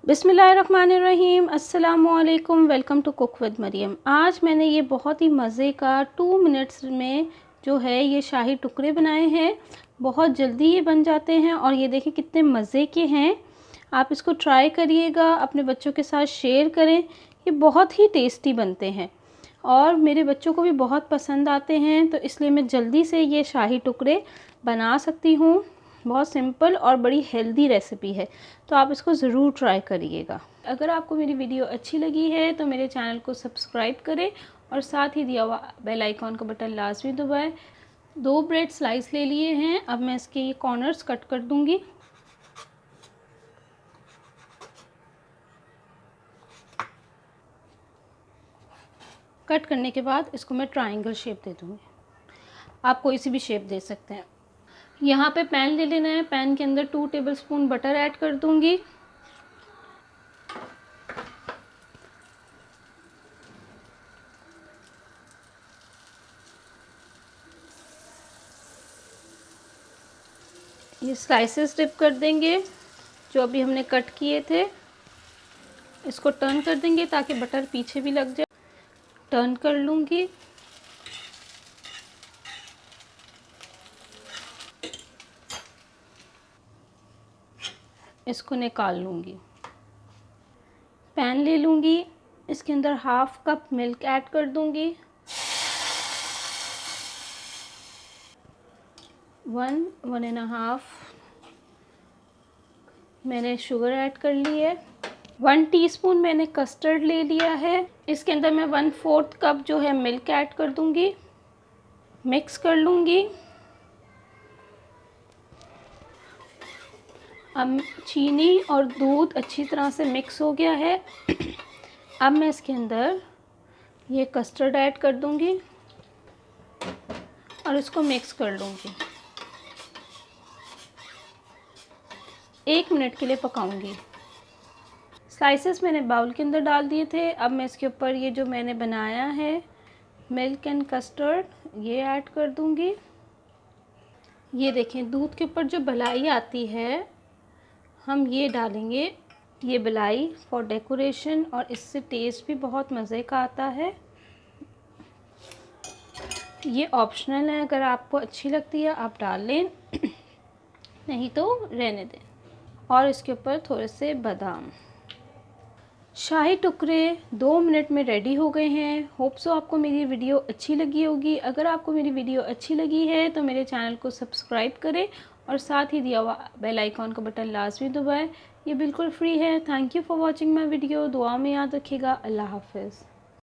बिस्मिल्लाहिर्रहमानिर्रहीम, अस्सलामुअलैकुम। Welcome to cook with Maryam. आज मैंने ये बहुत ही मज़े का 2 मिनट्स में जो है ये शाही टुकड़े बनाए हैं। बहुत जल्दी ये बन जाते हैं और ये देखिए कितने मज़े के हैं। आप इसको ट्राई करिएगा, अपने बच्चों के साथ शेयर करें। ये बहुत ही टेस्टी बनते हैं और मेरे बच्चों को भी बहुत पसंद आते हैं, तो इसलिए मैं जल्दी से ये शाही टुकड़े बना सकती हूँ। बहुत सिंपल और बड़ी हेल्दी रेसिपी है, तो आप इसको ज़रूर ट्राई करिएगा। अगर आपको मेरी वीडियो अच्छी लगी है तो मेरे चैनल को सब्सक्राइब करें और साथ ही दिया हुआ बेल आइकॉन का बटन लाजमी दबाएं। 2 ब्रेड स्लाइस ले लिए हैं, अब मैं इसके ये कॉर्नर्स कट कर दूंगी। कट करने के बाद इसको मैं ट्रायंगल शेप दे दूंगी। आप कोई सी भी शेप दे सकते हैं। यहाँ पे पैन ले लेना है, पैन के अंदर 2 टेबलस्पून बटर ऐड कर दूंगी। ये स्लाइसेस डिप कर देंगे जो अभी हमने कट किए थे। इसको टर्न कर देंगे ताकि बटर पीछे भी लग जाए। टर्न कर लूँगी। इसको निकाल लूँगी। पैन ले लूँगी, इसके अंदर 1/2 कप मिल्क ऐड कर दूँगी। 1-1.5 मैंने शुगर ऐड कर ली है। 1 टीस्पून मैंने कस्टर्ड ले लिया है। इसके अंदर मैं 1/4 कप जो है मिल्क ऐड कर दूँगी। मिक्स कर लूँगी। अब चीनी और दूध अच्छी तरह से मिक्स हो गया है। अब मैं इसके अंदर ये कस्टर्ड ऐड कर दूँगी और इसको मिक्स कर लूँगी। 1 मिनट के लिए पकाऊंगी। स्लाइसेस मैंने बाउल के अंदर डाल दिए थे। अब मैं इसके ऊपर ये जो मैंने बनाया है मिल्क एंड कस्टर्ड ये ऐड कर दूँगी। ये देखें, दूध के ऊपर जो मलाई आती है हम ये डालेंगे, ये मलाई फॉर डेकोरेशन, और इससे टेस्ट भी बहुत मज़े का आता है। ये ऑप्शनल है, अगर आपको अच्छी लगती है आप डाल लें, नहीं तो रहने दें। और इसके ऊपर थोड़े से बादाम। शाही टुकड़े 2 मिनट में रेडी हो गए हैं। होप सो आपको मेरी वीडियो अच्छी लगी होगी। अगर आपको मेरी वीडियो अच्छी लगी है तो मेरे चैनल को सब्सक्राइब करें और साथ ही दिया हुआ बेल आइकॉन का बटन लाजमी दबाएं। ये बिल्कुल फ्री है। Thank you for watching my video. दुआ में याद रखिएगा। अल्लाह हाफिज़।